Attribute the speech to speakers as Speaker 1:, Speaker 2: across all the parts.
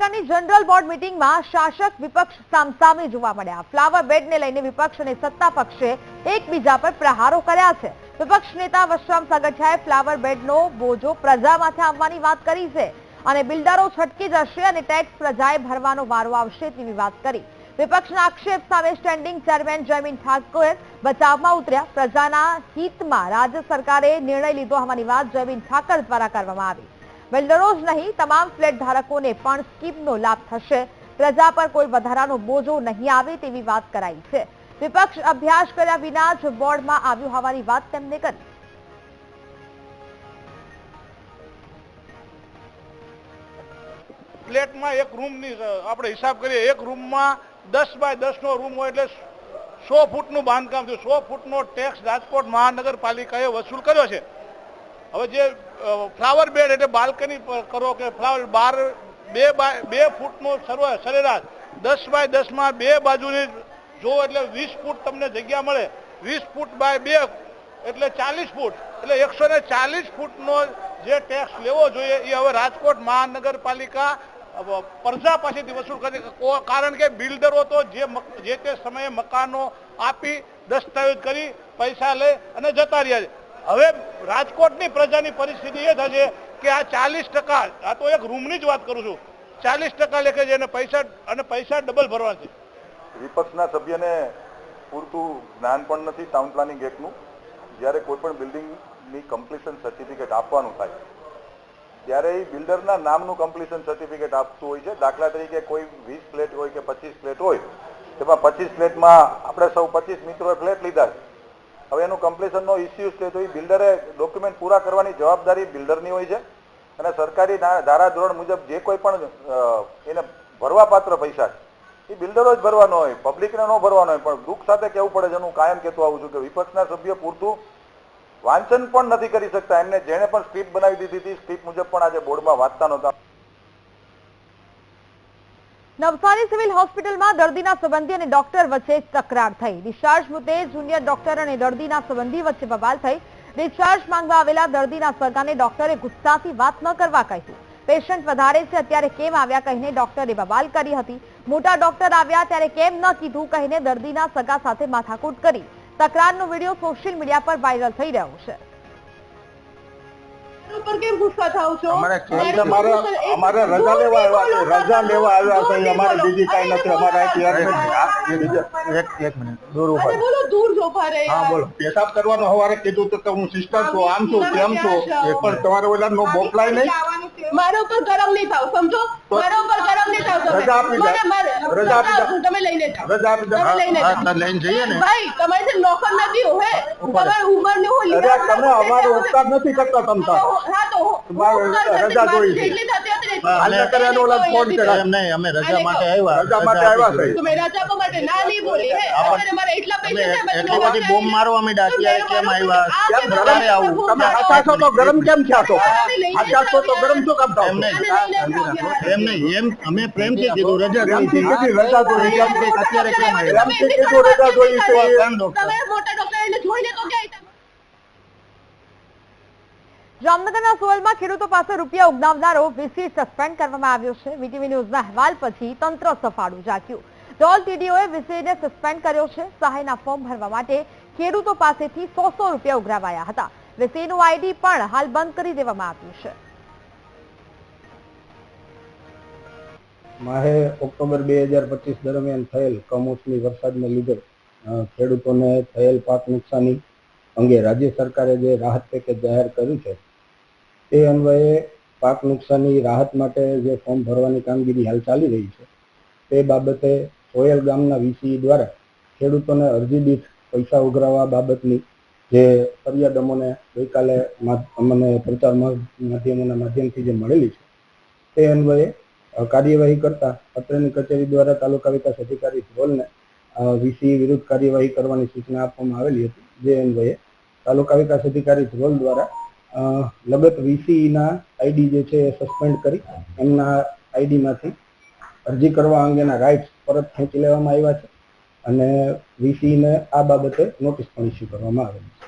Speaker 1: જામનગરની general board મીટિંગમાં શાસક વિપક્ષ સામસામે જોવા મળ્યા। ફ્લાવર બેડને લઈને વિપક્ષ અને સત્તા પક્ષે એકબીજા પર પ્રહારો કર્યા છે। વિપક્ષ નેતા વશરામ સાગઠિયાએ ફ્લાવર બેડનો બોજો પ્રજા માથે આવવાની વાત કરી છે અને બિલ્ડરો છટકી જશે અને ટેક્સ પ્રજાએ ભરવાનો વારો આવશે તેવી વાત કરી। વિપક્ષના આક્ષેપ સામે સ્ટેન્ડિંગ ચેરમેન જયમીન ઠાકોર બચાવમાં ઉતર્યા। પ્રજાના હિતમાં રાજ્ય સરકારે નિર્ણય લીધો હોવાની વાત જયમીન ઠાકોર દ્વારા કરવામાં આવી। બિલ્ડરો જ નહીં તમામ ફ્લેટ ધારકોને પણ સ્કીમનો લાભ થશે। પ્રજા પર કોઈ વધારાનો બોજો નહીં આવે તેવી વાત કરાઈ છે। વિપક્ષ અભ્યાસ કર્યા વિના જ બોર્ડમાં આવ્યું હોવાની વાત તેમને કરી।
Speaker 2: ફ્લેટમાં એક રૂમની આપણે હિસાબ કરીએ, એક રૂમમાં 10 બાય 10 નો રૂમ હોય એટલે 100 ફૂટનું બાંધકામ થયું। 100 ફૂટનો ટેક્સ રાજકોટ મહાનગરપાલિકાએ વસૂલ કર્યો છે। હવે જે ફ્લાવર બેડ એટલે બાલ્કની કરો કે ફ્લાવર બાર 2 ફૂટનો સરેરાશ 10 બાય 10 માં બે બાજુની જો એટલે 20 ફૂટ તમને જગ્યા મળે। 20 ફૂટ બાય 2 એટલે 40 ફૂટ એટલે 140 ફૂટનો જે ટેક્સ લેવો જોઈએ એ હવે રાજકોટ મહાનગરપાલિકા પ્રજા પાસેથી વસૂલ કરે। કારણ કે બિલ્ડરો તો જે તે સમયે મકાનો આપી દસ્તાવેજ કરી પૈસા લે અને જતા રહ્યા છે। હવે રાજકોટની પ્રજાની પરિસ્થિતિ એ થશે કે આ 40%, આ તો એક રૂમની જ વાત કરું છું, 40% લેખે છે અને પૈસા ડબલ ભરવા છે।
Speaker 3: વિપક્ષના સભ્યને પૂરતું જ્ઞાન પણ નથી ટાઉન પ્લાનિંગ એક્ટનું। જ્યારે કોઈ પણ બિલ્ડિંગની કમ્પ્લીશન સર્ટિફિકેટ આપવાનું થાય ત્યારે એ બિલ્ડરના નામનું કમ્પ્લીશન સર્ટિફિકેટ આપતું હોય છે। દાખલા તરીકે કોઈ 20 ફ્લેટ હોય કે 25 ફ્લેટ હોય, તેમાં 25 ફ્લેટમાં આપણે સૌ 25 મિત્રોએ ફ્લેટ લીધા છે। હવે એનું કમ્પ્લીશનનો ઇસ્યુ છે તો એ બિલ્ડરે ડોક્યુમેન્ટ પૂરા કરવાની જવાબદારી બિલ્ડરની હોય છે અને સરકારી ધારાધોરણ મુજબ જે કોઈ પણ એને ભરવાપાત્ર પૈસા છે એ બિલ્ડરો જ ભરવાનો હોય, પબ્લિકને ન ભરવાનો હોય। પણ દુઃખ સાથે કહેવું પડે છે, હું કાયમ કહેતો આવું છું કે વિપક્ષના સભ્ય પૂરતું વાંચન પણ નથી કરી શકતા। એમને જેણે પણ સ્ક્રિપ્ટ બનાવી દીધી હતી સ્ક્રિપ્ટ મુજબ પણ આજે બોર્ડમાં વાંચતા નહોતા।
Speaker 1: નવસારી સિવિલ હોસ્પિટલમાં દર્દીના સંબંધી અને ડોક્ટર વચ્ચે તકરાર થઈ। ડિસ્ચાર્જ મુદ્દે જુનિયર ડોક્ટર અને દર્દીના સંબંધી વચ્ચે બબાલ થઈ। ડિસ્ચાર્જ માંગવા આવેલા દર્દીના સગાને ડોક્ટરે ગુસ્સાથી વાત ન કરવા કહ્યું। પેશન્ટ વધારે છે અત્યારે કેમ આવ્યા કહીને ડોક્ટરે બબાલ કરી હતી। મોટા ડોક્ટર આવ્યા ત્યારે કેમ ન કીધું કહીને દર્દીના સગા સાથે માથાકૂટ કરી। તકરારનો વિડીયો સોશિયલ મીડિયા પર વાયરલ થઈ રહ્યો છે।
Speaker 4: ઉપર કેમ ગુસ્સા થાવ છો?
Speaker 5: અમારે રજા લેવા આવ્યા છે અમારે બીજી કાઈ નથી। અમારે એક મિનિટ દૂર ઉભા
Speaker 4: બોલો, દૂર ઉભા રહે।
Speaker 5: હા બોલો। પેશાબ કરવાનો સવારે કીધું તો હું સિસ્ટર છું, આમ છું, તેમ છું, પણ તમારે ઓલા નો મોકલાય નહીં।
Speaker 4: મારા ઉપર ગરમ નહીં થાવ, સમજો? મારા ઉપર ગરમ નહીં થાવ તમે।
Speaker 5: રજા આપી દે, રજા આપી દે,
Speaker 4: તમે લઈને જાઓ,
Speaker 5: રજા આપી દે, હા લઈને જઈએ ને
Speaker 4: ભાઈ। તમારી જે નોકર નથી હે, તમારી ઉંમર ને હું લીધા
Speaker 5: તમે અમારો ઉપકાર નથી કરતા તમતા।
Speaker 4: હા તો
Speaker 5: રજા જોઈ છે
Speaker 4: જેટલી થતી હતી
Speaker 5: હાલ કર્યાનો ઓલા ફોન કર્યા એમ નહીં, અમે રજા માટે આવ્યા છે।
Speaker 4: તમે રજા આપવા માટે ના નહીં બોલી હે। અત્યારે મારા એટલા પૈસા છે,
Speaker 5: એટલી બધી બોમ્બ મારવા માંડ્યા અત્યારે કેમ આવ્યા, કેમ ક્યારે આવું? તમે આચાશો તો ગરમ કેમ થયા છો? આચાશો તો ગરમ શું કામ થાવ? એમ નહીં, એમ અમે પ્રેમથી કીધું રજા પ્રેમથી કીધી રજા તો અત્યારે કેમ આવ્યા? પ્રેમથી કીધું રજા જોઈ છે।
Speaker 4: તમે મોટા ડોક્ટર એને જોઈને તો ગયા।
Speaker 1: જામનગરના સોલમાં ખેડૂતો પાસે રૂપિયા ઉઘરાવનારો વીસી સસ્પેન્ડ કરવામાં આવ્યો છે। વીટીવી ન્યૂઝના અહેવાલ પછી તંત્ર સફાળું જાગ્યું। ડોલ ટીડીઓએ વીસીને સસ્પેન્ડ કર્યો છે। સહાયના ફોર્મ ભરવા માટે ખેડૂતો પાસેથી 100 રૂપિયા ઉઘરાવાયા હતા। વીસીનું આઈડી પણ હાલ બંધ કરી દેવામાં આવ્યું છે।
Speaker 6: માહે ઓક્ટોબર 2025 દરમિયાન થયેલ કમોસમી વરસાદને લીધે ખેડૂતોને થયેલ પાક નુકસાની અંગે રાજ્ય સરકારે જે રાહત પેકેજ જાહેર કર્યું છે તે અન્વયે પાક નુકસાની રાહત માટે જે ફોર્મ ભરવાની કામગીરી હાલ ચાલી રહી છે તે બાબતે સોયલ ગામના વીસી દ્વારા ખેડૂતોને અરજી દીઠ પૈસા ઉઘરાવવા બાબતની જે ફરિયાદ અમને ગઈકાલે અમને પ્રચાર માધ્યમોના માધ્યમથી જે મળેલી છે તે અન્વયે કાર્યવાહી કરતા અત્રેની કચેરી દ્વારા તાલુકા વિકાસ અધિકારી ધ્રોલને વીસી વિરુદ્ધ કાર્યવાહી કરવાની સૂચના આપવામાં આવેલી હતી। જે અન્વયે તાલુકા વિકાસ અધિકારી ધ્રોલ દ્વારા લગત વીસીના આઈડી જે છે એ સસ્પેન્ડ કરી એમના આઈડીમાંથી અરજી કરવા અંગેના રાઇટ્સ પરત ખેંચી લેવામાં આવ્યા છે અને વીસીને આ બાબતે નોટિસ પણ ઇસ્યુ કરવામાં આવેલી છે।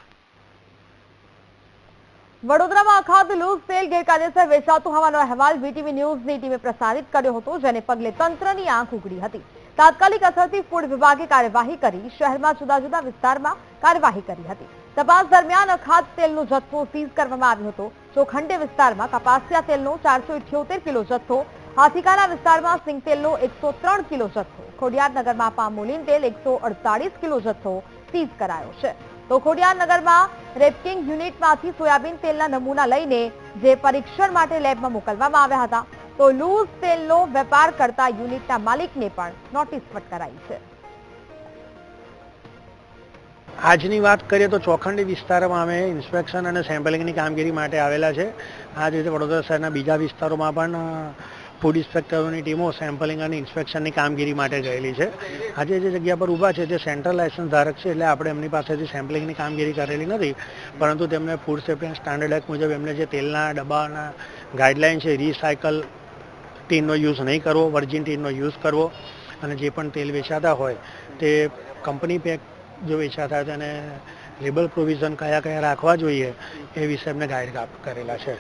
Speaker 1: વડોદરામાં અખાદ્ય લૂઝ તેલ ગેરકાયદેસર વેચાતું હોવાનો અહેવાલ વીટીવી ન્યૂઝની ટીમે પ્રસારિત કર્યો હતો, જેને પગલે તંત્રની આંખ ઉઘડી હતી. તાત્કાલિક અસરથી ફૂડ વિભાગે કાર્યવાહી કરી શહેરમાં જુદા જુદા વિસ્તારમાં કાર્યવાહી કરી હતી. તપાસ દરમિયાન અખાદ્ય તેલનો જથ્થો સીઝ કરવામાં આવ્યો હતો. ચોખંડી વિસ્તારમાં કપાસિયા તેલનો 478 કિલો જથ્થો, હાથીકાના વિસ્તારમાં સિંગ તેલનો 103 કિલો જથ્થો, ખોડિયારનગરમાં પામોલીન તેલ 148 કિલો જથ્થો સીઝ કરાયો છે. તો ખોડિયારનગરમાં રેપકિંગ યુનિટમાંથી સોયાબીન તેલના નમૂના લઈને જે પરીક્ષણ માટે લેબમાં મોકલવામાં આવ્યા હતા, તો લૂઝ તેલનો વેપાર કરતા યુનિટના માલિકને પણ નોટિસ ફટકારાઈ છે.
Speaker 7: આજની વાત કરીએ તો ચોખંડી વિસ્તારમાં અમે ઇન્સ્પેક્શન અને સેમ્પલિંગની કામગીરી માટે આવેલા છે. આ જ રીતે વડોદરા શહેરના બીજા વિસ્તારોમાં પણ ફૂડ ઇન્સ્પેક્ટરોની ટીમો સેમ્પલિંગ અને ઇન્સ્પેક્શનની કામગીરી માટે ગયેલી છે. આજે જે જગ્યા પર ઊભા છે તે સેન્ટ્રલ લાયસન્સ ધારક છે, એટલે આપણે એમની પાસેથી સેમ્પલિંગની કામગીરી કરેલી નથી, પરંતુ તેમને food safety and standard act મુજબ એમને જે તેલના ડબ્બાના ગાઈડલાઇન છે, રિસાયકલ ટીનનો યુઝ નહીં કરવો, વર્જિન ટીનનો યુઝ કરવો, અને જે પણ તેલ વેચાતા હોય તે કંપની પેક જો વેચાતા હોય તેને લેબલ પ્રોવિઝન કયા કયા રાખવા જોઈએ એ વિશે એમને ગાઈડ કરેલા છે.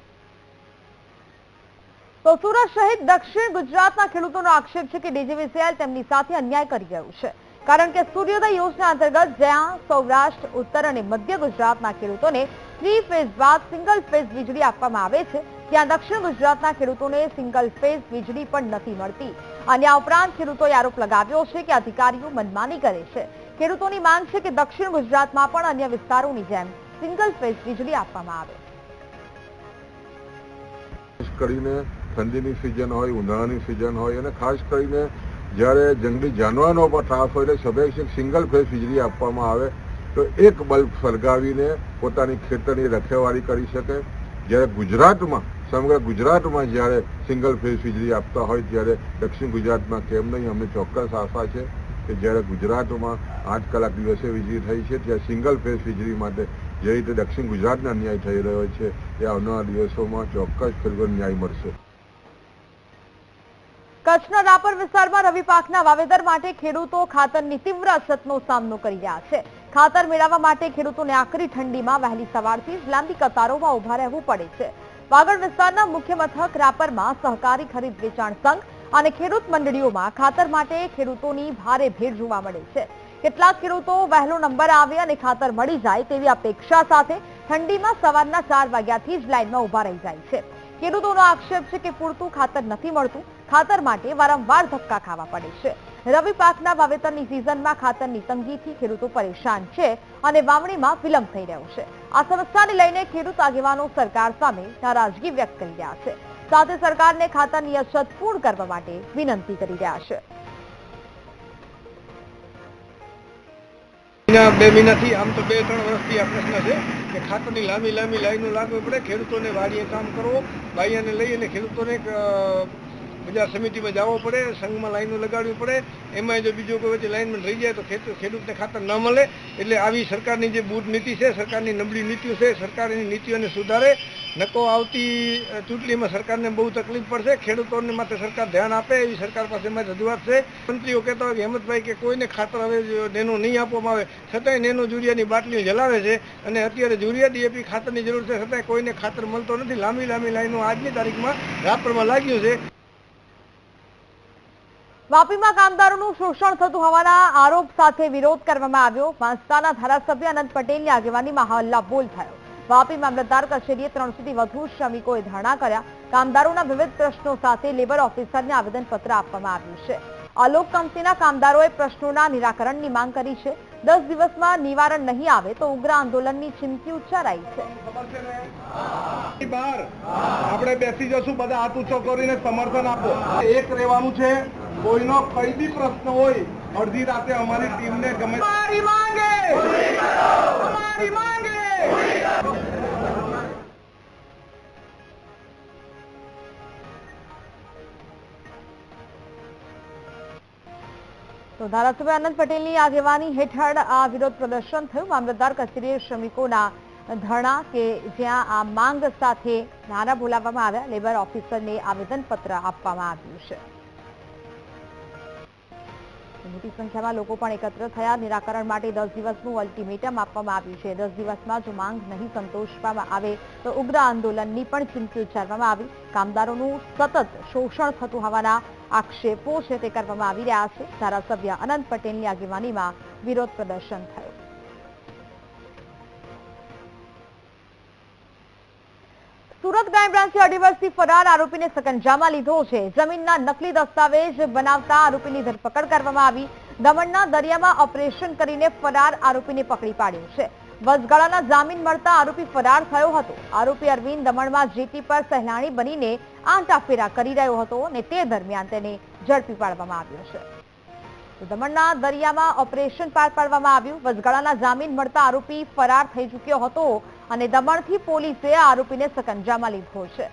Speaker 1: તો સુરત સહિત દક્ષિણ ગુજરાતના ખેડૂતોનો આક્ષેપ છે કે ડીજીવીસીએલ તેમની સાથે અન્યાય કરી રહ્યું છે, કારણ કે સૂર્યોદય યોજના અંતર્ગત જ્યાં સૌરાષ્ટ્ર, ઉત્તર અને મધ્ય ગુજરાતના ખેડૂતોને 3 ફેઝ બાદ સિંગલ ફેઝ વીજળી આપવામાં આવે છે, ત્યાં દક્ષિણ ગુજરાતના ખેડૂતોને સિંગલ ફેઝ વીજળી પણ નથી મળતી. અને આ ઉપરાંત ખેડૂતોએ આરોપ લગાવ્યો છે કે અધિકારીઓ મનમાની કરે છે. ખેડૂતોની માંગ છે કે દક્ષિણ ગુજરાતમાં પણ અન્ય વિસ્તારોની જેમ સિંગલ ફેઝ વીજળી આપવામાં આવે.
Speaker 8: કરીને ઠંડીની સિઝન હોય, ઉનાળાની સિઝન હોય, અને ખાસ કરીને જ્યારે જંગલી જાનવરનો પણ ત્રાસ હોય એટલે સ્વાભાવિક સિંગલ ફેઝ વીજળી આપવામાં આવે તો એક બલ્બ સળગાવીને પોતાની ખેતરની રખેવાળી કરી શકે. જ્યારે ગુજરાતમાં, સમગ્ર ગુજરાતમાં જ્યારે સિંગલ ફેઝ વીજળી આપતા હોય ત્યારે દક્ષિણ ગુજરાતમાં કેમ નહીં? અમને ચોક્કસ આશા છે કે જ્યારે ગુજરાતમાં 8 કલાક દિવસે વીજળી થઈ છે, ત્યાં સિંગલ ફેઝ વીજળી માટે જે રીતે દક્ષિણ ગુજરાતને અન્યાય થઈ રહ્યો છે તે આવનારા દિવસોમાં ચોક્કસ ખેડૂતોને ન્યાય મળશે.
Speaker 1: કચ્છના રાપર વિસ્તારમાં રવિ પાકના વાવેતર માટે ખેડૂતો ખાતરની તીવ્ર અછતનો સામનો કરી રહ્યા છે. ખાતર મેળવવા માટે ખેડૂતોને આકરી ઠંડીમાં વહેલી સવારથી જ લાંબી કતારોમાં ઉભા રહેવું પડે છે. વાગડ વિસ્તારના મુખ્ય મથક રાપરમાં સહકારી ખરીદ વેચાણ સંઘ અને ખેડૂત મંડળીઓમાં ખાતર માટે ખેડૂતોની ભારે ભીડ જોવા મળે છે. કેટલાક ખેડૂતો વહેલો નંબર આવે અને ખાતર મળી જાય તેવી અપેક્ષા સાથે ઠંડીમાં સવારના 4 વાગ્યાથી જ લાઇનમાં ઉભા રહી જાય છે. ખેડૂતોનો આક્ષેપ છે કે પૂરતું ખાતર નથી મળતું, ખાતર માટે વારંવાર ધક્કા ખાવા પડે છે. રવિ પાકના વાવેતરની સિઝનમાં ખાતરની તંગીથી ખેડૂતો પરેશાન છે અને વાવણીમાં વિલંબ થઈ રહ્યો છે. આ સમસ્યાને લઈને ખેડૂત આગેવાનો સરકાર સામે નારાજગી વ્યક્ત કરી રહ્યા છે, સાથે સરકારને ખાતરની અછત પૂર્ણ કરવા માટે વિનંતી કરી રહ્યા છે.
Speaker 9: 2 મહિનાથી આમ તો 2-3 વર્ષથી આ પ્રશ્ન છે કે ખાતરની લાંબી લાઈનો લાગવી પડે. ખેડૂતોને વાડીએ કામ કરવો, બાઈયાને લઈ અને ખેડૂતોને બજાર સમિતિમાં જવો પડે, સંઘમાં લાઈનો લગાડવી પડે. એમાં જો બીજો કોઈ વચ્ચે લાઈનમાં રહી જાય તો ખેડૂતને ખાતર ન મળે. એટલે આવી સરકારની જે બૂટ નીતિ છે, સરકારની નબળી નીતિઓ છે, સરકારની નીતિઓને સુધારે. નકો આવતી ચૂંટણીમાં સરકારને બહુ તકલીફ પડશે. ખેડૂતોને માટે સરકાર ધ્યાન આપે એવી સરકાર પાસે મારી રજૂઆત છે. મંત્રીઓ કહેતા હોય કે હેમંતભાઈ કે કોઈને ખાતર હવે નેનો નહીં આપવામાં આવે, છતાંય નેનો યુરિયાની બાટલીઓ જલાવે છે અને અત્યારે યુરિયા ડીએપી ખાતરની જરૂર છે, છતાંય કોઈને ખાતર મળતો નથી. લાંબી લાઈનો આજની તારીખમાં રાપરમાં લાગ્યું છે.
Speaker 1: વાપીમાં કામદારોનું શોષણ થતું હોવાના આરોપ સાથે વિરોધ કરવામાં આવ્યો. વાંસદાના ધારાસભ્ય અનંત પટેલની આગેવાનીમાં હલ્લાબોલ થયો. વાપી મામલતદાર કચેરીએ 300 થી વધુ શ્રમિકોએ ધરણા કર્યા. કામદારોના વિવિધ પ્રશ્નો સાથે લેબર ઓફિસરને આવેદનપત્ર આપવામાં આવ્યું છે. અલોક કંપનીના કામદારોએ પ્રશ્નોના નિરાકરણની માંગ કરી છે. 10 દિવસમાં નિવારણ નહીં આવે તો ઉગ્ર આંદોલનની ચીમકી ઉચ્ચારાઈ છે.
Speaker 9: આપણે બેસી જશું, બધા હાથ ઊંચો કરીને સમર્થન આપો. એક રહેવાનું છે. કોઈનો કઈ બી પ્રશ્ન હોય અડધી રાતે અમારી ટીમને ગમે
Speaker 1: તો ધારાસભ્ય અનંત પટેલની આગેવાની હેઠળ આ વિરોધ પ્રદર્શન થયું. મામલતદાર કચેરીએ શ્રમિકોના ધરણા કે જ્યાં આ માંગ સાથે નારા બોલાવવામાં આવ્યા. લેબર ઓફિસરને આવેદનપત્ર આપવામાં આવ્યું છે. મોટી સંખ્યામાં લોકો પણ એકત્ર થયા. નિરાકરણ માટે 10 દિવસનું અલ્ટિમેટમ આપવામાં આવ્યું છે. 10 દિવસમાં જો માંગ નહીં સંતોષવામાં આવે તો ઉગ્ર આંદોલનની પણ ચીમકી ઉચ્ચારવામાં આવી. કામદારોનું સતત શોષણ થતું હોવાના આક્ષેપો છે તે કરવામાં આવી રહ્યા છે. ધારાસભ્ય અનંત પટેલની આગેવાનીમાં વિરોધ પ્રદર્શન થયું. સુરત ક્રાઇમ બ્રાન્ચે 2.5 વર્ષથી ફરાર આરોપીને સકંજામાં લીધો છે. જમીનના નકલી દસ્તાવેજ બનાવતા આરોપીની ધરપકડ કરવામાં આવી. દમણના દરિયામાં ઓપરેશન કરીને ફરાર આરોપીને પકડી પાડ્યો છે. વચગાળાના જામીન મળતા આરોપી ફરાર થયો હતો. આરોપી અરવિંદ દમણમાં જેટી પર સહેલાણી બનીને આંટાફેરા કરી રહ્યો હતો અને તે દરમિયાન તેને ઝડપી પાડવામાં આવ્યો છે. દમણના દરિયામાં ઓપરેશન પાર પાડવામાં આવ્યું. વચગાળાના જામીન મળતા આરોપી ફરાર થઈ ચૂક્યો હતો અને દમણથી પોલીસે આરોપીને સકંજામાં લીધો છે.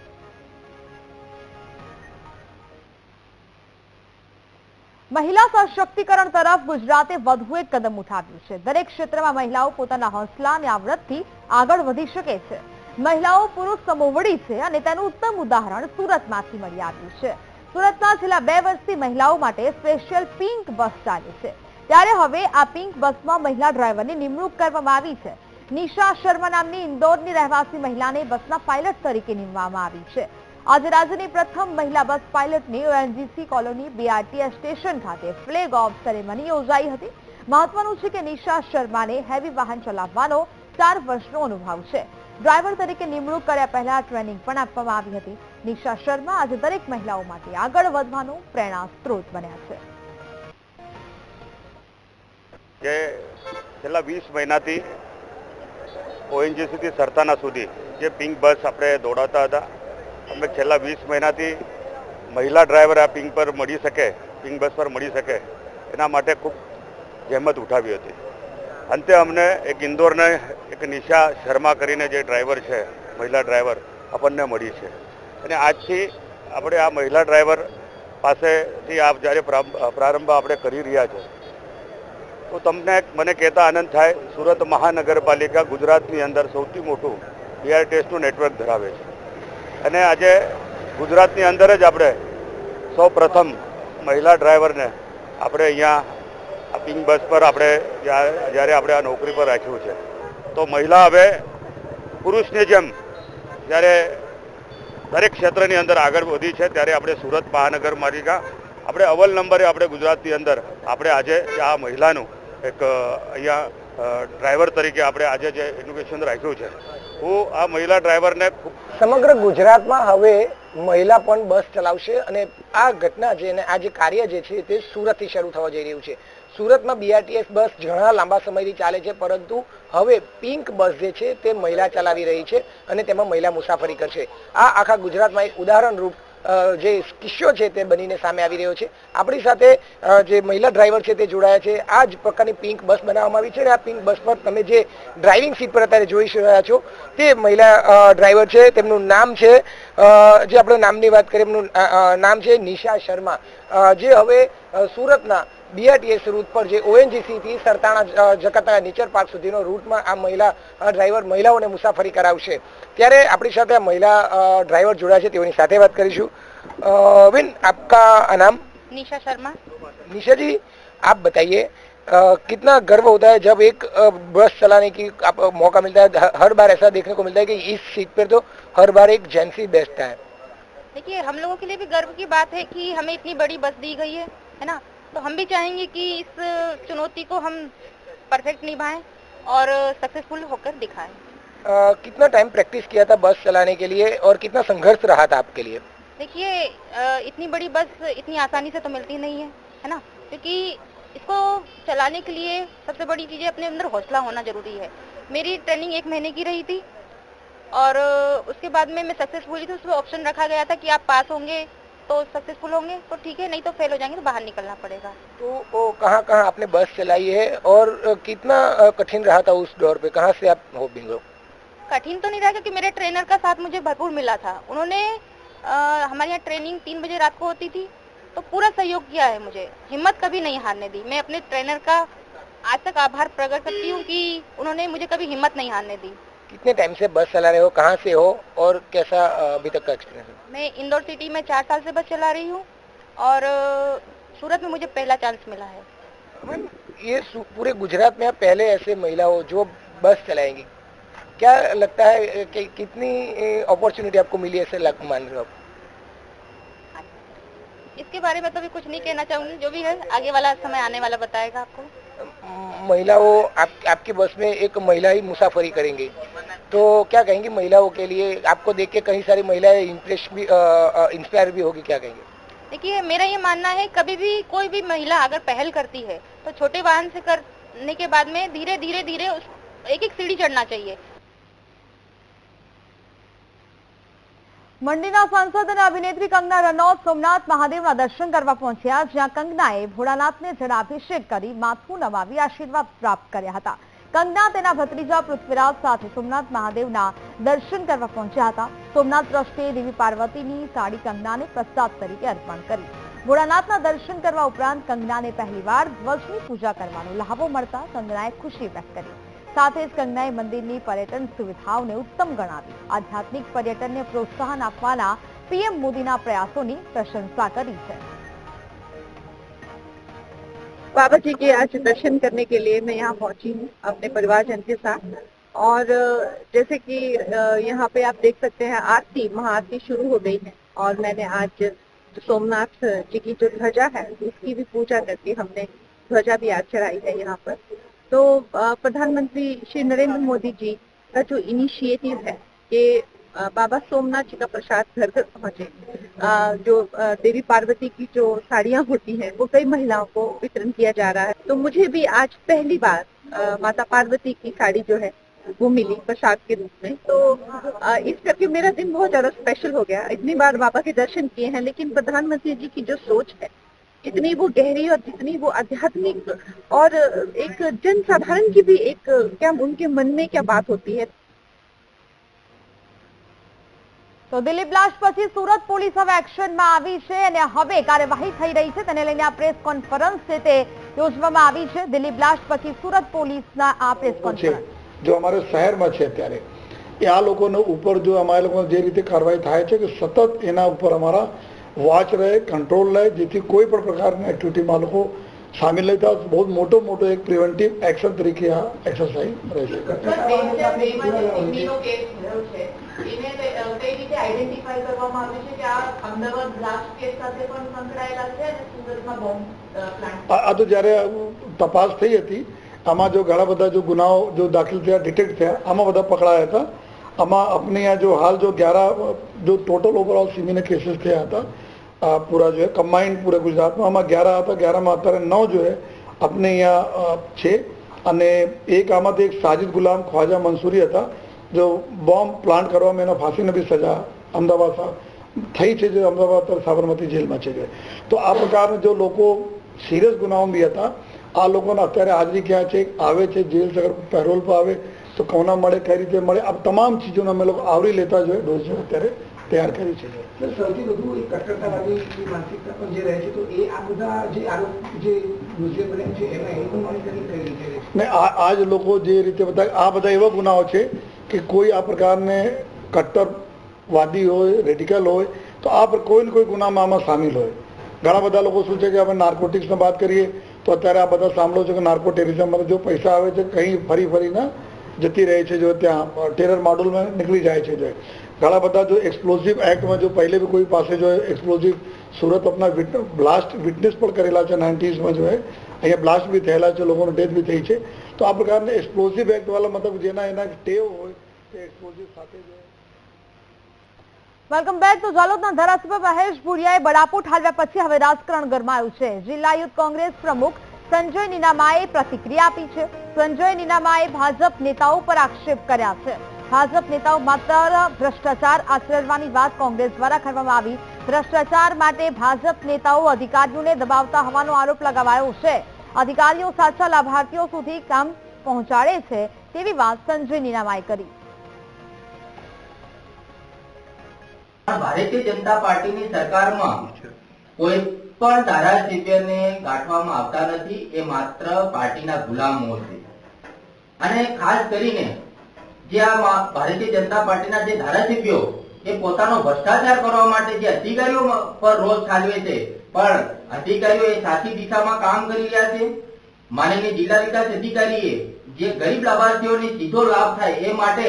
Speaker 1: મહિલા સશક્તિકરણ તરફ ગુજરાતે વધુ એક કદમ ઉઠાવ્યું છે. દરેક ક્ષેત્રમાં મહિલાઓ પોતાના હોંસલા અને આવડતથી આગળ વધી શકે છે. મહિલાઓ પુરુષ સમોવડી છે અને તેનું ઉત્તમ ઉદાહરણ સુરતમાંથી મળી આવ્યું છે. સુરતમાં છેલ્લા 2 વર્ષથી મહિલાઓ માટે સ્પેશિયલ પિંક બસ ચાલે છે. ત્યારે હવે આ પિંક બસમાં મહિલા ડ્રાઈવરની નિમણૂક કરવામાં આવી છે. નિશા શર્મા નામની ઇન્દોરની રહેવાસી મહિલાને બસના પાયલટ તરીકે નિમવામાં આવી છે. આજે રાજ્યની પ્રથમ મહિલા બસ પાયલટની ઓએનજીસી કોલોની બીઆરટીએસ સ્ટેશન ખાતે ફ્લેગ ઓફ સેરેમની યોજાઈ હતી. મહત્વનું છે કે નિશા શર્માને હેવી વાહન ચલાવવાનો 4 વર્ષનો અનુભવ છે. ડ્રાઈવર તરીકે નિમણૂક કર્યા પહેલા ટ્રેનિંગ પણ આપવામાં આવી હતી. નિશા શર્મા આજે દરેક મહિલાઓ માટે આગળ વધવાનો પ્રેરણા સ્ત્રોત બન્યા છે.
Speaker 10: જે છેલ્લા 20 મહિનાથી ઓએનજીસી થી સરતાના સુધી જે પિંક બસ આપણે દોડાવતા હતા, અમે છેલ્લા 20 મહિનાથી મહિલા ડ્રાઈવર આ પિંક પર મળી શકે, પિંક બસ પર મળી શકે એના માટે ખૂબ જહેમત ઉઠાવી હતી. અંતે અમને એક ઇન્દોરને એક નિશા શર્મા કરીને જે ડ્રાઈવર છે, મહિલા ડ્રાઈવર આપણને મળી છે. અને આજથી આપણે આ મહિલા ડ્રાઈવર પાસેથી આપ જ્યારે પ્રારંભ આપણે કરી રહ્યા છે તો તમને મને કહેતા આનંદ થાય, સુરત મહાનગરપાલિકા ગુજરાતની અંદર સૌથી મોટું બીઆરટીએસનું નેટવર્ક ધરાવે છે. અને આજે ગુજરાતની અંદર જ આપણે સૌ પ્રથમ મહિલા ડ્રાઈવરને આપણે અહીંયા આ પિંક બસ પર આપણે જ્યારે આપણે આ નોકરી પર રાખ્યું છે તો મહિલા હવે પુરુષની જેમ જ્યારે દરેક ક્ષેત્રની અંદર આગળ વધી છે ત્યારે આપણે સુરત મહાનગરપાલિકા આપણે અવ્વલ નંબરે આપણે ગુજરાતની અંદર આપણે આજે આ મહિલાનું એક અહીંયા ડ્રાઈવર તરીકે આપણે આજે જે એડ્યુકેશન રાખ્યું છે, હું આ મહિલા ડ્રાઈવરને
Speaker 11: સમગ્ર ગુજરાતમાં હવે મહિલા પણ બસ ચલાવશે અને આ ઘટના જે આ જે કાર્ય જે છે તે સુરતથી શરૂ થવા જઈ રહ્યું છે. સુરતમાં બીઆરટીએસ બસ ઘણા લાંબા સમયથી ચાલે છે, પરંતુ હવે પિંક બસ જે છે તે મહિલા ચલાવી રહી છે અને તેમાં મહિલા મુસાફરી કરશે. આ આખા ગુજરાતમાં એક ઉદાહરણરૂપ જે કિસ્સો છે તે બનીને સામે આવી રહ્યો છે. આપણી સાથે જે મહિલા ડ્રાઈવર છે તે જોડાયા છે. આ જ પ્રકારની પિંક બસ બનાવવામાં આવી છે અને આ પિંક બસ પર તમે જે ડ્રાઇવિંગ સીટ પર અત્યારે જોઈ રહ્યા છો તે મહિલા ડ્રાઈવર છે. તેમનું નામ છે, જે આપણે નામની વાત કરીએ, એમનું નામ છે નિશા શર્મા, જે હવે સુરતના બીઆરટીએસ રૂટ પર જે ઓએનજીસી થી સરતાણા જકાતના નેચર પાર્ક સુધીનો રૂટમાં આ મહિલા ડ્રાઈવર મહિલાઓને મુસાફરી કરાવશે. ત્યારે આપણી સાથે આ મહિલા ડ્રાઈવર જોડાયા છે, તેઓની સાથે વાત કરીશું. बेन आपका नाम?
Speaker 12: निशा शर्मा.
Speaker 11: निशा जी, आप बताइए कितना गर्व होता है जब एक बस चलाने की आप मौका मिलता है. हर बार ऐसा देखने को मिलता है कि इस सीट पर तो हर बार एक जेंट्स ही बैठता है.
Speaker 12: देखिए, हम लोगों के लिए भी गर्व की बात है कि हमें इतनी बड़ी बस दी गई है ना, तो हम भी चाहेंगे कि इस चुनौती को हम परफेक्ट निभाएं और सक्सेसफुल होकर दिखाएं.
Speaker 11: कितना टाइम प्रैक्टिस किया था बस चलाने के लिए और कितना संघर्ष रहा था आपके लिए?
Speaker 12: देखिए, इतनी बड़ी बस इतनी आसानी से तो मिलती नहीं है ना, क्योंकि इसको चलाने के लिए सबसे बड़ी चीज़ अपने अंदर हौसला होना जरूरी है. मेरी ट्रेनिंग 1 महीने की रही थी और उसके बाद में मैं सक्सेसफुल हुई थी. उसमें ऑप्शन रखा गया था कि आप पास होंगे तो सक्सेसफुल होंगे तो ठीक है, नहीं तो फेल हो जाएंगे तो बाहर निकलना पड़ेगा.
Speaker 11: तो कहाँ कहाँ आपने बस चलाई है और कितना कठिन रहा था उस दौर पे? कहाँ से आप हो बिंगो?
Speaker 12: कठिन तो नहीं रहा, क्योंकि मेरे ट्रेनर का साथ मुझे भरपूर मिला था. उन्होंने हमारे यहाँ ट्रेनिंग 3 बजे रात को होती थी, तो पूरा सहयोग किया है मुझे. हिम्मत कभी नहीं हारने दी. मैं अपने ट्रेनर का आज तक आभार प्रकट करती हूँ कि उन्होंने मुझे कभी हिम्मत नहीं हारने दी.
Speaker 11: कितने टाइम से बस चला रहे हो, कहाँ से हो और कैसा अभी तक का एक्सपीरियंस है?
Speaker 12: मैं इंदौर सिटी में 4 साल से बस चला रही हूँ और सूरत में मुझे पहला चांस मिला है.
Speaker 11: मैम ये पूरे गुजरात में पहले ऐसे महिला हो जो बस चलाएंगी, क्या लगता है कि कितनी अपॉर्चुनिटी आपको मिली ऐसे मान रहे हो आप?
Speaker 12: इसके बारे में तो भी कुछ नहीं कहना चाहूंगी, जो भी है आगे वाला समय आने वाला बताएगा आपको।
Speaker 11: महिलाओं आपकी बस में एक महिला ही मुसाफरी करेंगे, तो क्या कहेंगी महिलाओं के लिए? आपको देख के कई सारी महिलाएं इंस्पायर भी होगी, क्या कहेंगे?
Speaker 12: देखिए मेरा ये मानना है, कभी भी कोई भी महिला अगर पहल करती है तो छोटे वाहन से करने के बाद में धीरे धीरे धीरे एक एक सीढ़ी चढ़ना चाहिए।
Speaker 1: મંડીના સાંસદ અને અભિનેત્રી કંગના રનૌત સોમનાથ મહાદેવના દર્શન કરવા પહોંચ્યા, જ્યાં કંગનાએ ભોળાનાથને જળાભિષેક કરી માથું નમાવી આશીર્વાદ પ્રાપ્ત કર્યા હતા। કંગના તેના ભત્રીજા પૃથ્વીરાજ સાથે સોમનાથ મહાદેવના દર્શન કરવા પહોંચ્યા હતા। સોમનાથ ટ્રસ્ટે દેવી પાર્વતીની સાડી કંગનાને પ્રસાદ તરીકે અર્પણ કરી। ભોળાનાથના દર્શન કરવા ઉપરાંત કંગનાને પહેલીવાર ધ્વજની પૂજા કરવાનો લહાવો મળતા કંગનાએ ખુશી વ્યક્ત કરી। સાથે જ કંગનાએ મંદિરની પર્યટન સુવિધાઓને ઉત્તમ ગણાવી આધ્યાત્મિક પર્યટનને પ્રોત્સાહન આપવાના પીએમ મોદીના પ્રયાસોની પ્રશંસા કરી છે।
Speaker 13: बाबा जी के आज दर्शन करने के लिए मैं यहाँ पहुंची हूँ अपने परिवारजन के साथ, और जैसे कि यहाँ पे आप देख सकते हैं आरती महाआरती शुरू हो गई है, और मैंने आज सोमनाथ जी की जो ध्वजा है उसकी भी पूजा करके हमने ध्वजा भी आज चढ़ाई है यहाँ पर। तो प्रधानमंत्री श्री नरेंद्र मोदी जी का जो इनिशिएटिव है कि बाबा सोमनाथ जी का प्रसाद घर घर पहुंचे, जो देवी पार्वती की जो साड़ियाँ होती हैं वो कई महिलाओं को वितरण किया जा रहा है। तो मुझे भी आज पहली बार माता पार्वती की साड़ी जो है वो मिली प्रसाद के रूप में, तो इस करके मेरा दिन बहुत ज्यादा स्पेशल हो गया। इतनी बार बाबा के दर्शन किए हैं, लेकिन प्रधानमंत्री जी की जो सोच है इतनी वो गहरी और जितनी वो आध्यात्मिक और एक जन साधारण की भी एक क्या उनके मन में क्या बात होती है।
Speaker 1: તો દિલ્હી બ્લાસ્ટ પછી સુરત પોલીસ હવે એક્શનમાં આવી છે અને હવે કાર્યવાહી થઈ રહી છે, તેને લઈને આ પ્રેસ કોન્ફરન્સ છે તે યોજવામાં આવી છે। દિલ્હી બ્લાસ્ટ પછી સુરત પોલીસના આ પ્રેસ કોન્ફરન્સ
Speaker 14: जो हमारे शहर में है અત્યારે એ આ લોકોનો ઉપર जो અમારા લોકો જે રીતે કાર્યવાહી થાય છે કે સતત એના ઉપર અમારા वॉच रहे, कंट्रोल रहे, જેથી કોઈ પણ પ્રકારની એક્ટિવિટીમાં લોકો શામિલ નહીં થાય। બહુ મોટો એક પ્રિવેન્ટિવ એક્શન તરીકે આ એક્સરસાઇઝ રહેશે। આ તો જ્યારે તપાસ થઈ હતી આમાં જો ઘણા બધા જો ગુનાઓ જો દાખલ થયા ડિટેક્ટ થયા આમાં બધા પકડાયા હતા। આમાં अपने यहाँ जो हाल जो 11 जो टोटल ओवरऑल सीमिने केसेस थे था पूरा जो है कंबाइंड पूरे गुजरात में आमा 11 था। 11 में अत्यारे 9 जो है अपने यहाँ छे, अने एक आमा एक साजिद गुलाम ख्वाजा मंसूरी था जो बॉम्ब प्लांट करवा में फांसी ने भी सजा अमदावाद थी है, जो अमदावाद साबरमती जेल में है। तो आ प्रकार जो लोग सीरियस गुनाओं भी था आ लोगों ने अत्यारे हाजरी क्या है आवे छे, जेल से अगर पेरोल पर आवे तो कोना મળે કઈ રીતે મળે, આ તમામ ચીજોને અમે લોકો આવરી લેતા જોઈએ ડોઝ અત્યારે તૈયાર કરી છે।
Speaker 11: સૌથી વધુ કટ્ટરતાવાદી માનસિકતા પર જે રહે છે, તો એ આ બધા જે આરોપ જે મ્યુઝિયમ બને છે એમાં એનું મોનિટરિંગ કઈ રીતે છે?
Speaker 14: ને આ જ લોકો જે રીતે બતાવે આ બધા એવા ગુનાઓ છે કે કોઈ આ પ્રકારને કટ્ટરવાદી હોય, રેડિકલ હોય તો આ કોઈ ને કોઈ ગુનામાં આમાં સામેલ હોય। ઘણા બધા લોકો શું છે કે આપણે નાર્કોટિક્સની વાત કરીએ તો અત્યારે આ બધા સાંભળો છો કે નાર્કો ટેરરિઝમ જો પૈસા આવે છે કहीं ફરીને જતી રહે છે, जो ત્યાં टेरर मॉडल में निकली जाए છે। जो घણા બધા जो एक्सप्लोजिव एक्ट में जो पहले भी कोई पास जो एक्सप्लोजिव सूरत अपना ब्लास्ट विटनेस पर करेला है 90s में जो है अँ ब्लास्ट भी थयेला है, लोगों डेथ भी थी है। तो आ प्रकार ने एक्सप्लोजिव एक्ट वाला मतलब जेना एना टेव हो एक्सप्लोजिव साथे जो
Speaker 1: વેલકમ બેક। તો જાલોદના ધારાસભ્ય મહેશ ભુરિયાએ બળાપો ઠાલવ્યા પછી હવે રાજકારણ ગરમાયું છે। જિલ્લા યુથ કોંગ્રેસ પ્રમુખ સંજય નીનામાએ પ્રતિક્રિયા આપી છે। સંજય નીનામાએ ભાજપ નેતાઓ પર આક્ષેપ કર્યા છે। ભાજપ નેતાઓ માત્ર ભ્રષ્ટાચાર આચરવાની વાત કોંગ્રેસ દ્વારા કરવામાં આવી। ભ્રષ્ટાચાર માટે ભાજપ નેતાઓ અધિકારીઓને દબાવતા હોવાનો આરોપ લગાવાયો છે। અધિકારીઓ સાચા લાભાર્થીઓ સુધી કામ પહોંચાડે છે તેવી વાત સંજય નીનામાએ કરી।
Speaker 15: ભારતીય જનતા પાર્ટીની સરકારમાં કોઈ પણ ધારાસભ્યને ગાંઠવામાં આવતા નથી, એ માત્ર પાર્ટીના ગુલામો છે। અને ખાસ કરીને જે આ ભારતીય જનતા પાર્ટીના જે ધારાસભ્યો એ પોતાનો ભ્રષ્ટાચાર કરવા માટે જે અધિકારીઓ પર રોષ ઠાલવે છે, પણ અધિકારીઓ એ સાચી દિશામાં કામ કરી રહ્યા છે। માનનીય જિલ્લા વિકાસ અધિકારીએ જે ગરીબ લાભાર્થીઓને સીધો લાભ થાય એ માટે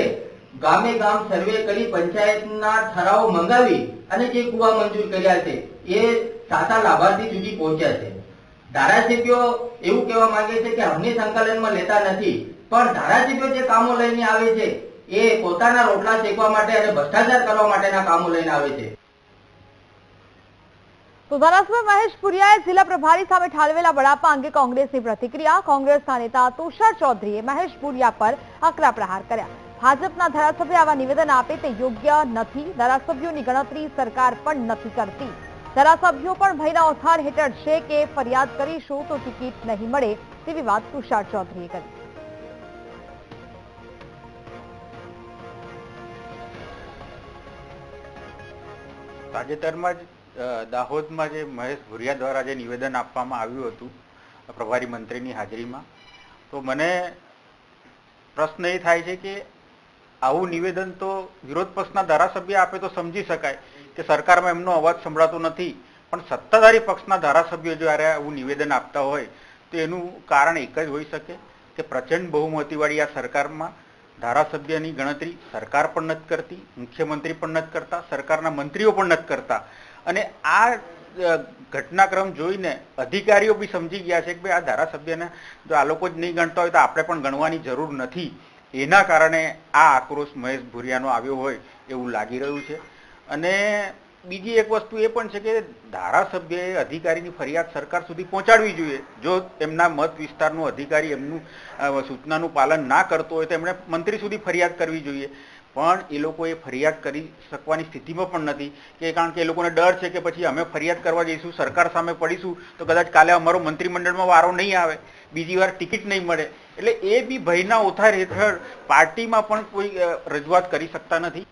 Speaker 15: ગામે ગામ સર્વે કરી પંચાયતના ઠરાવો મંગાવી અને જે કુવા મંજૂર કર્યા છે એ સાચા લાભાર્થી સુધી પહોંચ્યા છે. ધારાસભ્યો એવું કહેવા માંગે છે કે અમને સંકલનમાં લેતા નથી, પણ ધારાસભ્યો જે કામો લઈને આવે છે એ પોતાના રોટલા શેકવા માટે અને ભ્રષ્ટાચાર કરવા માટેના કામો લઈને આવે છે.
Speaker 1: તો ધારાસભ્ય મહેશ ભુરિયાએ જિલ્લા પ્રભારી સામે ઠાલવેલા બળાપા અંગે કોંગ્રેસની પ્રતિક્રિયા. કોંગ્રેસના નેતા તુષાર ચૌધરીએ મહેશ ભુરિયા પર આકરા પ્રહાર કર્યા. ભાજપના ધારાસભ્ય આવા નિવેદન આપે તે યોગ્ય નથી. ધારાસભ્યોની ગણતરી સરકાર પણ નથી કરતી. ધારાસભ્યો પણ ભયના ઓથાર હેઠળ છે કે ફરિયાદ કરીશું તો ટિકિટ નહીં મળે તેવી વાત તુષાર ચૌધરીએ કરી.
Speaker 16: તાજેતરમાં જ દાહોદમાં જે મહેશ ભુરિયા દ્વારા જે નિવેદન આપવામાં આવ્યું હતું પ્રભારી મંત્રીની હાજરીમાં, તો મને પ્રશ્ન એ થાય છે કે આવું નિવેદન તો વિરોધ પક્ષના ધારાસભ્ય આપે તો સમજી શકાય કે સરકારમાં એમનો અવાજ સંભળાતો નથી, પણ સત્તાધારી પક્ષના ધારાસભ્યો જ્યારે આવું નિવેદન આપતા હોય તો એનું કારણ એક જ હોઈ શકે કે પ્રચંડ બહુમતીવાળી આ સરકારમાં ધારાસભ્યની ગણતરી સરકાર પણ નથી કરતી, મુખ્યમંત્રી પણ નથી કરતા, સરકારના મંત્રીઓ પણ નથી કરતા. અને આ ઘટનાક્રમ જોઈને અધિકારીઓ બી સમજી ગયા છે કે ભાઈ આ ધારાસભ્યને જો આ લોકો જ નહીં ગણતા હોય તો આપણે પણ ગણવાની જરૂર નથી. એના કારણે આ આક્રોશ મહેશ ભુરિયાનો આવ્યો હોય એવું લાગી રહ્યું છે. અને બીજી એક વસ્તુ એ પણ છે કે ધારાસભ્યએ અધિકારીની ફરિયાદ સરકાર સુધી પહોંચાડવી જોઈએ. જો એમના મત વિસ્તારનો અધિકારી એમનું સૂચનાનું પાલન ના કરતો હોય તો એમણે મંત્રી સુધી ફરિયાદ કરવી જોઈએ, પણ એ લોકો એ ફરિયાદ કરી શકવાની સ્થિતિમાં પણ નથી કે કારણ કે એ લોકોને ડર છે કે પછી અમે ફરિયાદ કરવા જઈશું, સરકાર સામે પડીશું તો કદાચ કાલે અમારો મંત્રીમંડળમાં વારો નહીં આવે, બીજી વાર ટિકિટ નહીં મળે. એટલે એ બી ભયના ઓથાર હેઠળ પાર્ટીમાં પણ કોઈ રજૂઆત કરી શકતા નથી.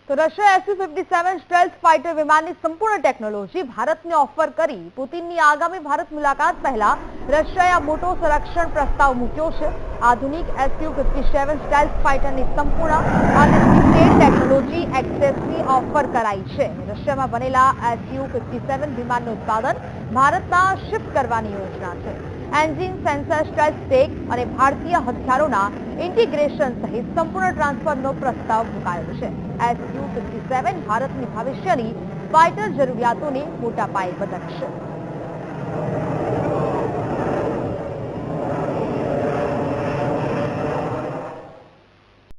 Speaker 1: તો રશિયા Su-57 સ્ટેલ્થ ફાઇટર વિમાનની સંપૂર્ણ ટેકનોલોજી ભારતને ઓફર કરી પુતિનની આગામી ભારત મુલાકાત પહેલા રશિયાએ આ મોટો સંરક્ષણ પ્રસ્તાવ મૂક્યો છે. આધુનિક Su-57 સ્ટેલ્થ ફાઇટરની સંપૂર્ણ અને ડિટેલ ટેકનોલોજી એક્સેસની ઓફર કરાઈ છે. રશિયામાં બનેલા Su-57 વિમાનનું ઉત્પાદન ભારતમાં શિફ્ટ કરવાની યોજના છે. એન્જિન, સેન્સર, સ્ટેલ્થ ટેક અને ભારતીય હથિયારોના ઇન્ટિગ્રેશન સહિત સંપૂર્ણ ટ્રાન્સફરનો પ્રસ્તાવ મુકાયો છે. Su-57 ભારતની ભવિષ્યની ફાઇટર જરૂરિયાતોને મોટા પાયે બદલશે.